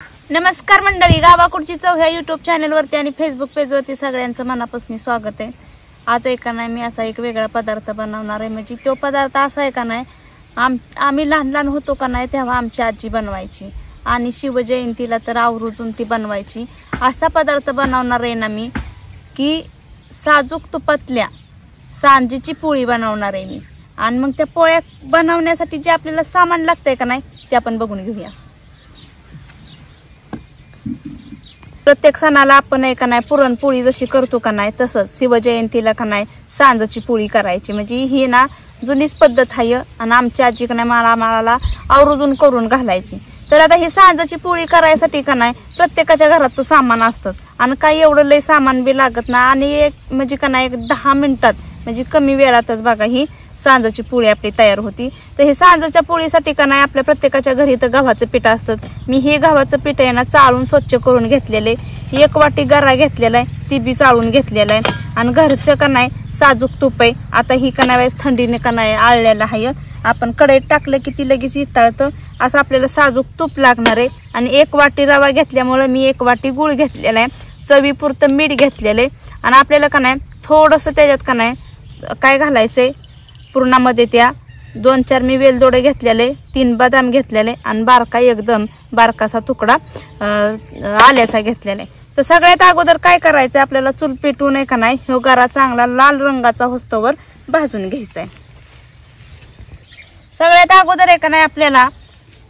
नमस्कार मंडळी, गावाकडची चव ह्या यूट्यूब चॅनलवरती आणि फेसबुक पेजवरती सगळ्यांचं मनापासून स्वागत आहे। आज आहे का नाही मी असा एक वेगळा पदार्थ बनवणार आहे। म्हणजे तो पदार्थ असा आहे का नाही, आम्ही लहान लहान होतो का नाही तेव्हा आमची आजी बनवायची आणि शिवजयंतीला तर आवर्जून ती बनवायची। असा पदार्थ बनवणार आहे ना मी की साजूक तुपातल्या सांजीची पोळी बनवणार आहे मी। आणि मग त्या पोळ्या बनवण्यासाठी जे आपल्याला सामान लागतंय का नाही ते आपण बघून घेऊया। प्रत्येक सणाला आपण आहे का नाही पुरणपोळी जशी करतो का नाही तसंच शिवजयंतीला का नाही सांजाची पोळी करायची। म्हणजे ही ना जुनीच पद्धत आहे आणि आमची आजी का नाही मला आवर्जून करून घालायची। तर आता ही सांजाची पोळी करायसाठी का नाही प्रत्येकाच्या घरात सामान असतं आणि काही एवढं लय सामान बी लागत ना। आणि एक म्हणजे का नाही 10 मिनिटात म्हणजे कमी वेळातच बघा ही सांजाची पोळी आपली तयार होती। तर हे सांजाच्या पोळीसाठी का नाही आपल्या प्रत्येकाच्या घरी तर गव्हाचं पीठ असतं। मी हे गव्हाचं पीठ आहे ना चाळून स्वच्छ करून घेतलेले, 1 वाटी गरा घेतलेला आहे ती बी चाळून घेतलेला आहे आणि घरचं का नाही साजूक तूप आहे। आता ही का नाही थंडीने का नाही आळलेलं आहे, आपण कढईत टाकलं की ती लगेच इतळतं असं आपल्याला साजूक तूप लागणार आहे। आणि 1 वाटी रवा घेतल्यामुळे मी 1 वाटी गूळ घेतलेला आहे, चवीपुरतं मीठ घेतलेलं आहे आणि आपल्याला का नाही थोडंसं त्याच्यात का नाही काय घालायचंय पुरणामध्ये त्या 2-4 मी वेलदोडे घेतलेले, 3 बदाम घेतलेले आणि बारका एकदम बारकासा तुकडा आल्याचा घेतलेला आहे। तर सगळ्यात अगोदर काय करायचं आपल्याला चूल पेटवून आहे का नाही ह्यो गरा चांगला लाल रंगाचा होस्तवर भाजून घ्यायचा आहे। सगळ्यात अगोदर आहे का नाही आपल्याला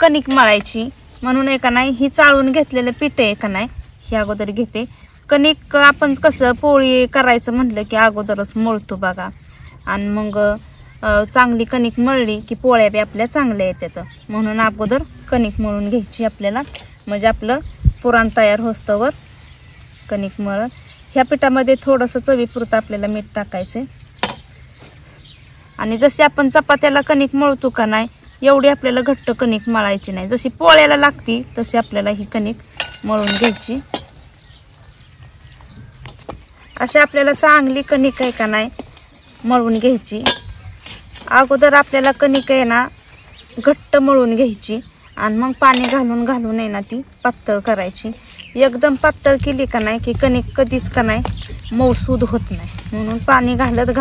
कणिक मळायची, म्हणून आहे का नाही ही चाळून घेतलेलं पीठ आहे का नाही ही अगोदर घेते। कणिक आपण कसं पोळी करायचं म्हटलं की अगोदरच मळतो बघा आणि मग चांगली कणिक मळली की पोळ्या बी आपल्या चांगल्या येतात, म्हणून अगोदर कणिक मळून घ्यायची आपल्याला। म्हणजे आपलं पुरण तयार होस्तवर कणिक मळत ह्या पिठामध्ये थोडंसं चवीपुरतं आपल्याला मीठ टाकायचं आणि जशी आपण चपात्याला कणिक मळतो का नाही एवढी आपल्याला घट्ट कणिक मळायची नाही, जशी पोळ्याला लागती तशी आपल्याला ही कणिक मळून घ्यायची। अशी आपल्याला चांगली कणिक आहे का नाही मळून घ्यायची। अगोदर आपल्याला कणिक आहे ना घट्ट मळून घ्यायची आणि मग पाणी घालून आहे ना ती पातळ करायची। एकदम पातळ केली का नाही की कणिक कधीच का नाही मऊसूद होत नाही, म्हणून पाणी घालत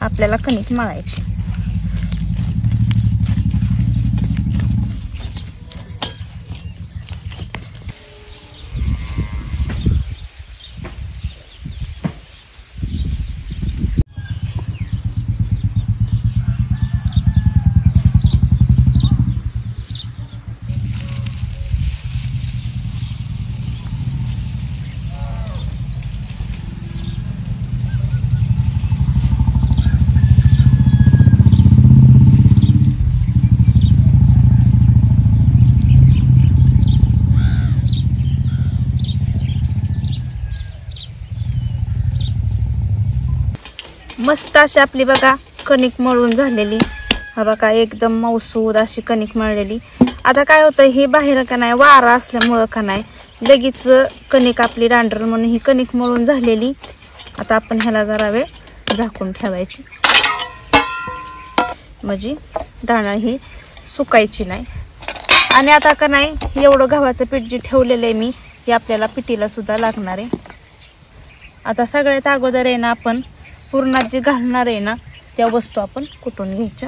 आपल्याला कणिक मळायची। मस्त अशी आपली बघा कणिक मळून झालेली, हा बघा एकदम मऊसूद अशी कणिक मळलेली। आता काय होतं हे बाहेर का नाही वारा असल्यामुळं का नाही लगेच कणिक आपली रांडर, म्हणून ही कणिक मळून झालेली। आता आपण ह्याला जरा वेळ झाकून ठेवायची म्हणजे डाळ ही सुकायची नाही। आणि आता का नाही एवढं गव्हाचं पीठ जे ठेवलेलं आहे मी हे आपल्याला पिठीला सुद्धा लागणार आहे। आता सगळ्यात अगोदर आहे ना आपण पुरणात जे घालणार आहे ना त्या वस्तू आपण कुटून घ्यायच्या।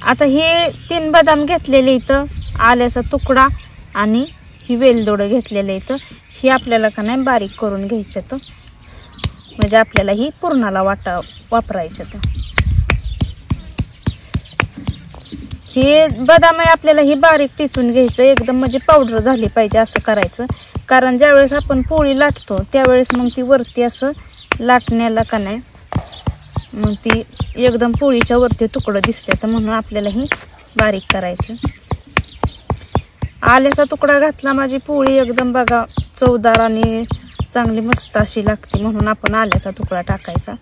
आता हे 3 बदाम घेतलेले इथं, आल्याचा तुकडा आणि ही वेलदोडं घेतलेले इथं, ही आपल्याला का नाही बारीक करून घ्यायचं तर म्हणजे आपल्याला ही पुरणाला वापरायचं। तर हे बदाम आहे आपल्याला ही बारीक टिचून घ्यायचं एकदम, म्हणजे पावडर झाली पाहिजे असं करायचं। कारण ज्यावेळेस आपण पोळी लाटतो त्यावेळेस मग ती वरती असं लाटण्याला का नाही मग ती एकदम पोळीच्या वरती तुकडं दिसते, तर म्हणून आपल्याला ही बारीक करायचं। आल्याचा तुकडा घातला माझी पोळी एकदम बघा चवदार आणि चांगली मस्त अशी लागते, म्हणून आपण आल्याचा तुकडा टाकायचा।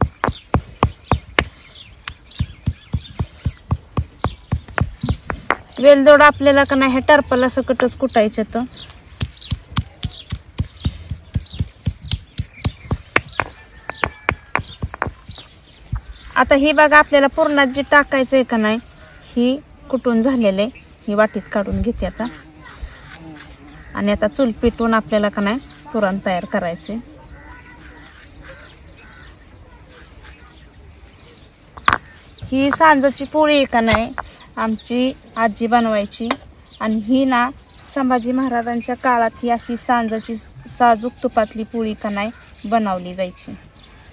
वेलदोडा आपल्याला का नाही ह्या टरपाला सकटच कुटायचं। तर आता ही बघा आपल्याला पुरणात जे टाकायचं आहे का नाही ही कुटून झालेले ही वाटीत काढून घेते आता। आणि आता चूल पेटवून आपल्याला का नाही पुरण तयार करायचे. ही सांजाची पोळी का नाही आमची आजी बनवायची आणि ही ना संभाजी महाराजांच्या काळात ही अशी सांजाची साजूक तुपातली पोळी का नाही बनवली जायची.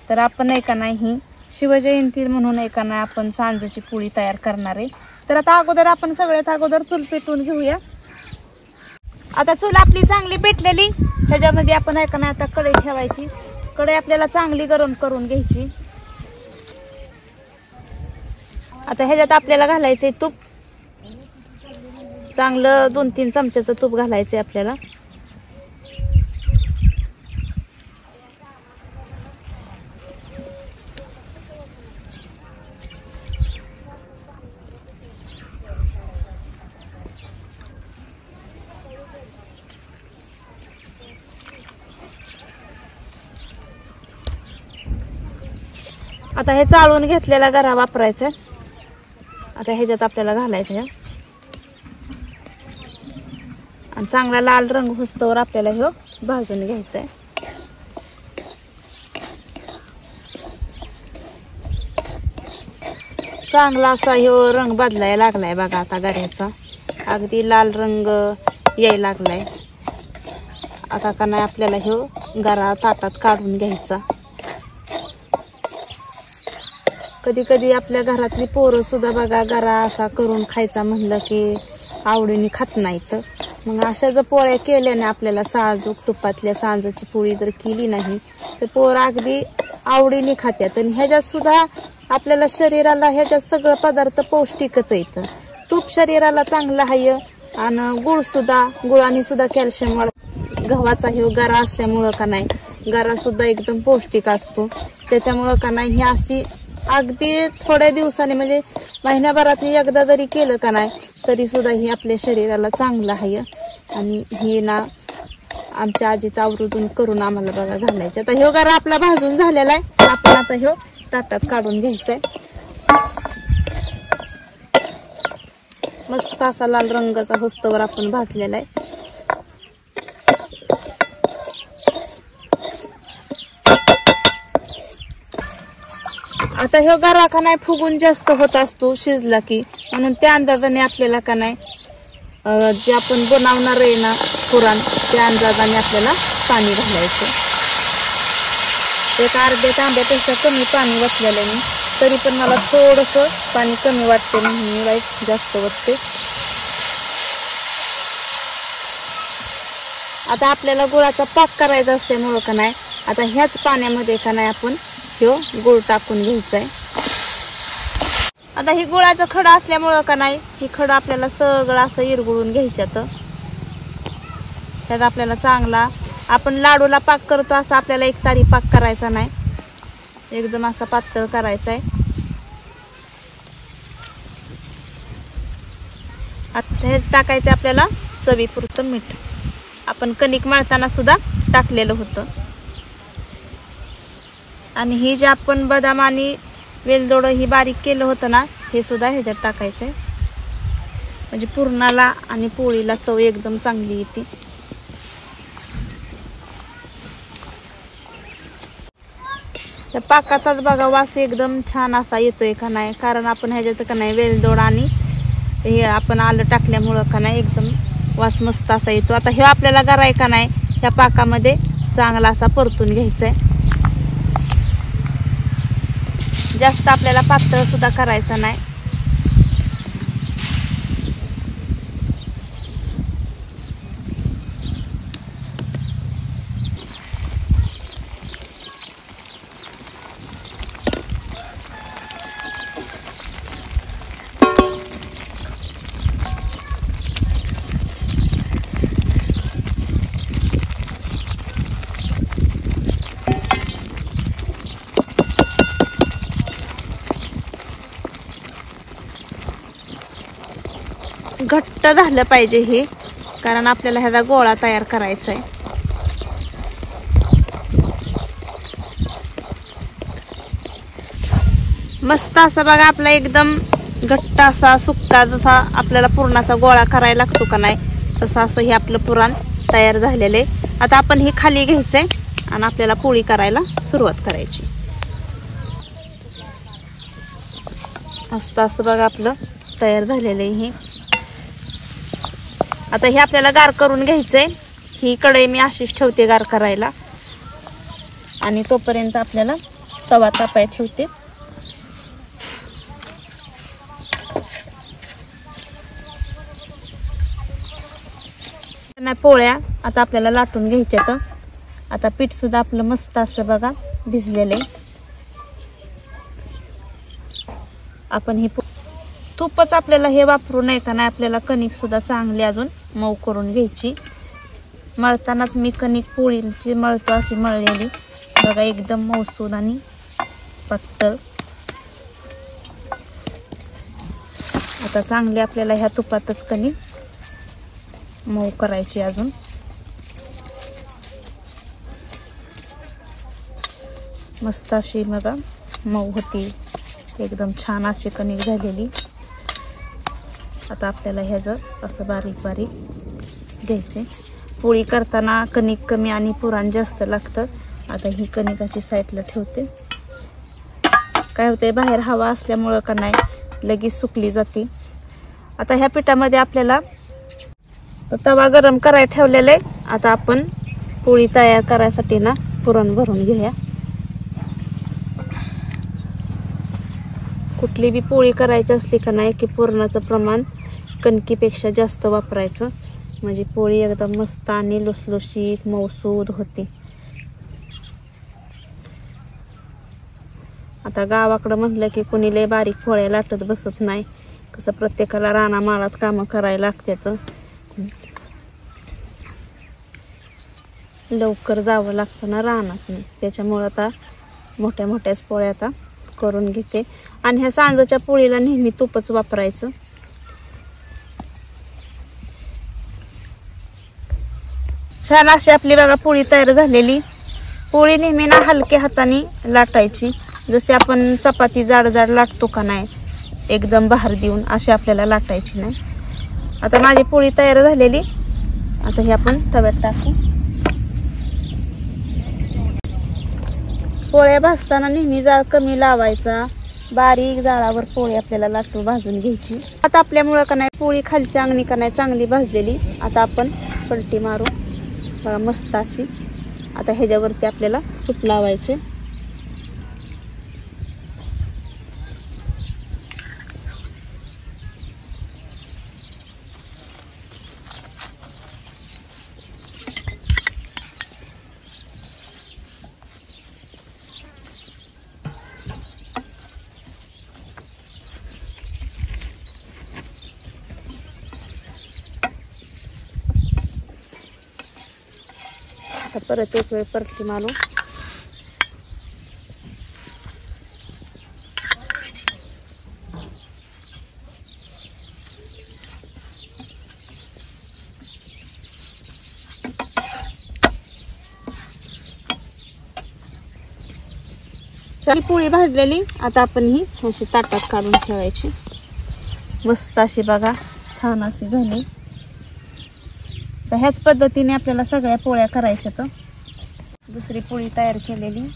तर आपण का नाही ही शिवजयंती म्हणून का नाही आपण सांजाची पोळी तयार करणार आहे. तर आता अगोदर आपण सगळ्यात अगोदर चूल पेटवून घेऊया. आता चूल आपली चांगली पेटलेली, ह्याच्यामध्ये आपण का नाही आता कढई ठेवायची. कढई आपल्याला चांगली गरम करून घ्यायची. आता ह्याच्यात आपल्याला घालायचे तूप, चांगलं 2-3 चमच्याचं तूप घालायचे आपल्याला. आता हे चाळून घेतलेला गरा वापरायचा. आता ह्याच्यात आपल्याला घालायचं आणि चांगला लाल रंग होस्तवर आपल्याला ह्यो भाजून घ्यायचा आहे. चांगला असा ह्यो रंग बदलायला लागलाय बघा. आता गऱ्याचा अगदी लाल रंग यायला लागलाय. आता का नाही आपल्याला ह्यो गरा ताटात काढून घ्यायचा. कधी कधी आपल्या घरातली पोरं सुद्धा बघा गरा असा करून खायचा म्हणलं की आवडीने खात नाहीत. मग अशा जर पोळ्या केल्याने आपल्याला साजूक तुपातल्या सांजाची पोळी जर केली नाही तर पोरं अगदी आवडीने खात्यात. आणि ह्याच्यात सुद्धा आपल्याला शरीराला ह्याच्यात सगळं पदार्थ पौष्टिकच येतं. तूप शरीराला चांगलं आहे आणि गुळाने सुद्धा कॅल्शियम वाढतं. गव्हाचा ह्यो गरा असल्यामुळं का नाही गरा सुद्धा एकदम पौष्टिक असतो. त्याच्यामुळं का नाही ही अशी अगदी थोड्या दिवसांनी म्हणजे महिन्याभरात एकदा जरी केलं का नाही तरी सुद्धा ही आपल्या शरीराला चांगलं आहे. आणि ही ना आमच्या आजीचा आवर्जून करून आम्हाला बघा घालायचं. आता ह्यो गरा आपला भाजून झालेला आहे. आपण आता ह्यो ताटात काढून घ्यायचा आहे. मस्त असा लाल रंगाचा होस्तवर आपण भाजलेला आहे. आता ह्यो गरा का नाही फुगून जास्त होत असतो शिजला की, म्हणून त्या अंदाजाने आपल्याला का नाही जे आपण बनवणार आहे ना पुरण त्या अंदाजाने आपल्याला पाणी घालायचं. एक अर्ध्या तांब्यापेक्षा कमी पाणी वाटलेलं आहे. तरी पण मला थोडंसं पाणी कमी वाटते म्हणून मी वाईट जास्त वाटते. आता आपल्याला गुळाचा पाक करायचा असल्यामुळं का नाही आता ह्याच पाण्यामध्ये का नाही आपण ह्यो गुळ टाकून घ्यायचा आहे. आता ही गुळाचं खडं असल्यामुळं का नाही ही खडं आपल्याला सगळं असं इरगुळून घ्यायचं. त्यात आपल्याला चांगला आपण लाडूला पाक करतो असं आपल्याला एक तारी पाक करायचा नाही, एकदम असा पातळ करायचा आहे. आता हे टाकायचं आपल्याला चवीपुरतं मीठ. आपण कणिक मळताना सुद्धा टाकलेलं होतं. आणि ही जे आपण बदाम आणि वेलदोड ही बारीक केलं होतं ना हे सुद्धा ह्याच्यात टाकायचंय. म्हणजे पुरणाला आणि पोळीला चव एकदम चांगली येते. त्या पाकाचाच बघा वास एकदम छान असा येतोय का नाही, कारण आपण ह्याच्यात का नाही वेलदोड आणि हे आपण आलं टाकल्यामुळं का नाही एकदम वास मस्त असा येतो. आता हे आपल्याला गरा का नाही ह्या पाकामध्ये चांगला असा परतून घ्यायचा आहे. जास्त आपल्याला पातळ सुद्धा करायचं नाही. घट्ट झालं पाहिजे हे, कारण आपल्याला ह्याचा गोळा तयार करायचा आहे. मस्त असं बघा आपला एकदम घट्ट असा सुक्का जसा आपल्याला पुरणाचा गोळा करायला लागतो का नाही तसं असं हे आपलं पुरण तयार झालेले. आता आपण हे खाली घ्यायचंय आणि आपल्याला पोळी करायला सुरुवात करायची. मस्त असं बघा आपलं तयार झालेलं आहे हे. आता हे आपल्याला गार करून घ्यायचंय. ही कढई मी अशीच ठेवते गार करायला आणि तोपर्यंत आपल्याला तवा तापाय ठेवते. पोळ्या आता आपल्याला लाटून घ्यायच्यात. आता पीठ सुद्धा आपलं मस्त असं बघा भिजलेलं आहे. आपण हे तूपच आपल्याला हे वापरू नये का नाही, आपल्याला कणिक सुद्धा चांगली अजून मऊ करून घ्यायची. मळतानाच मी कणिक पोळीची मळतो अशी मळलेली बघा, एकदम मऊसूद आणि पातळ. आता चांगली आपल्याला ह्या तुपातच कणिक मऊ करायची अजून. मस्त अशी बघा मऊ होती, एकदम छान अशी कणिक झालेली. आता आपल्याला ह्याचं असं बारीक बारीक घ्यायचे. पोळी करताना कणिक कमी आणि पुरण जास्त लागतं. आता ही कणिक अशी साईडला ठेवते. काय होते, बाहेर हवा असल्यामुळं का नाही लगेच सुकली जाते. आता ह्या पिठामध्ये आपल्याला तवा गरम करायला ठेवलेला आहे. आता आपण पोळी तयार करायसाठी ना पुरण भरून घेऊया. कुठली बी पोळी करायची असली का नाही की पुरणाचं प्रमाण कणकीपेक्षा जास्त वापरायचं, म्हणजे पोळी एकदम मस्त आणि लुसलुशीत मऊसूद होते. आता गावाकडं म्हटलं की कोणी लय बारीक पोळ्या लाटत बसत नाही. कसं प्रत्येकाला रानामाळात कामं करायला लागतात, लवकर जावं लागतं ना रानात नाही. त्याच्यामुळं आता मोठ्या मोठ्याच पोळ्या आता करून घेते. आणि ह्या सांजाच्या पोळीला नेहमी तूपच वापरायचं. छान अशी आपली बघा पोळी तयार झालेली. पोळी नेहमी ना हलक्या हाताने लाटायची, जसे आपण चपाती जाड जाड लाटतो का नाही, एकदम बहार देऊन अशी आपल्याला लाटायची नाही. आता माझी पोळी तयार झालेली. आता हे आपण तव्यात टाकू. पोळ्या भाजताना नेहमी जाळ कमी लावायचा, बारीक जाळावर पोळी आपल्याला लाटून भाजून घ्यायची. आता आपल्यामुळं का नाही पोळी खालच्या अंगणी का नाही चांगली भाजलेली. आता आपण पलटी मारू बघा मस्त अशी. आता ह्याच्यावरती आपल्याला तूप लावायचे. आता परत एक वेळ परती मारू. पोळी भाजलेली. आता आपण ही अशी ताटात काढून ठेवायची. मस्त अशी बघा छान अशी झाली. तर ह्याच पद्धतीने आपल्याला सगळ्या पोळ्या करायच्या. तर दुसरी पोळी तयार केलेली.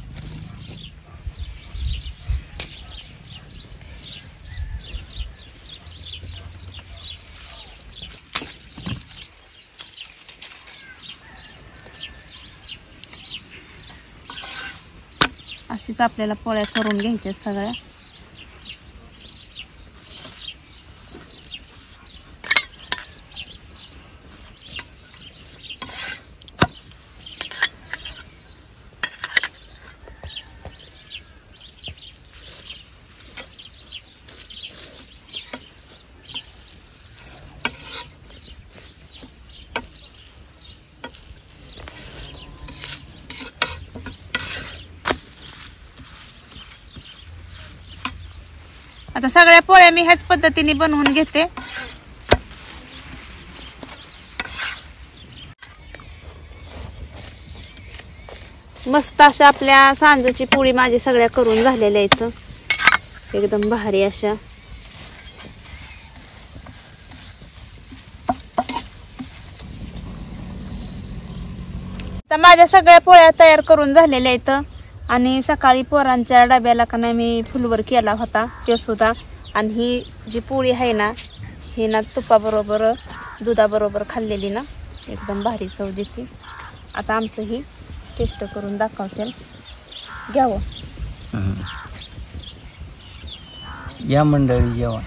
अशीच आपल्याला पोळ्या करून घ्यायच्या सगळ्या. आता सगळ्या पोळ्या मी ह्याच पद्धतीने बनवून घेते. मस्त अशा आपल्या सांजाची पोळी माझी सगळ्या करून झालेल्या आहेत, एकदम भारी अशा. आता माझ्या सगळ्या पोळ्या तयार करून झालेल्या आहेत आणि सकाळी पोरांच्या डब्याला का नाही मी फुलवर केला होता ते सुद्धा. आणि ही जी पोळी आहे ना ही ना तुपाबरोबर दुधाबरोबर खाल्लेली ना एकदम भारी चव देते. आता आमचं ही टेस्ट करून दाखवते. घ्यावं या मंडळी जेवण.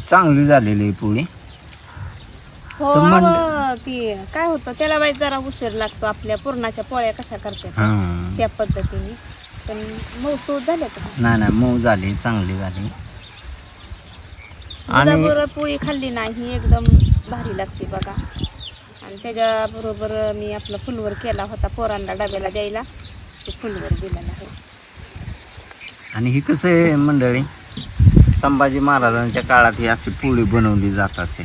चांगली झालेली पोळी. हो ती काय होतं त्याला बाई जरा उशीर लागतो. आपल्या पुरणाच्या पोळ्या कशा करतात त्या पद्धतीने. पण मऊ झाल्या का? नाही मऊ झाली, चांगली झाली. दुधाबरोबर पोळी खाल्ली नाही एकदम भारी लागते बघा. आणि त्याच्याबरोबर मी आपलं फुलवर केला होता पोरांना डब्याला द्यायला, ते फुलवर दिलेला आहे. आणि ही कसं आहे मंडळी, संभाजी महाराजांच्या काळात ही अशी पोळी बनवली जात असे.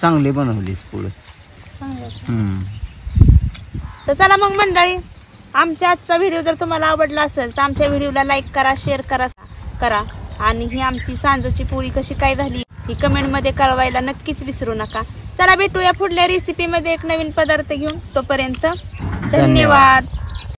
चांगली बनवलीस पोळी. तर चला मग मंडळी, आमच्या आजचा व्हिडिओ जर तुम्हाला आवडला असेल तर आमच्या व्हिडिओला लाईक करा, शेअर करा. आणि ही आमची सांजची पोळी कशी काय झाली ही कमेंटमध्ये कळवायला नक्कीच विसरू नका. चला भेटूया पुढल्या रेसिपीमध्ये एक नवीन पदार्थ घेऊन. तोपर्यंत धन्यवाद.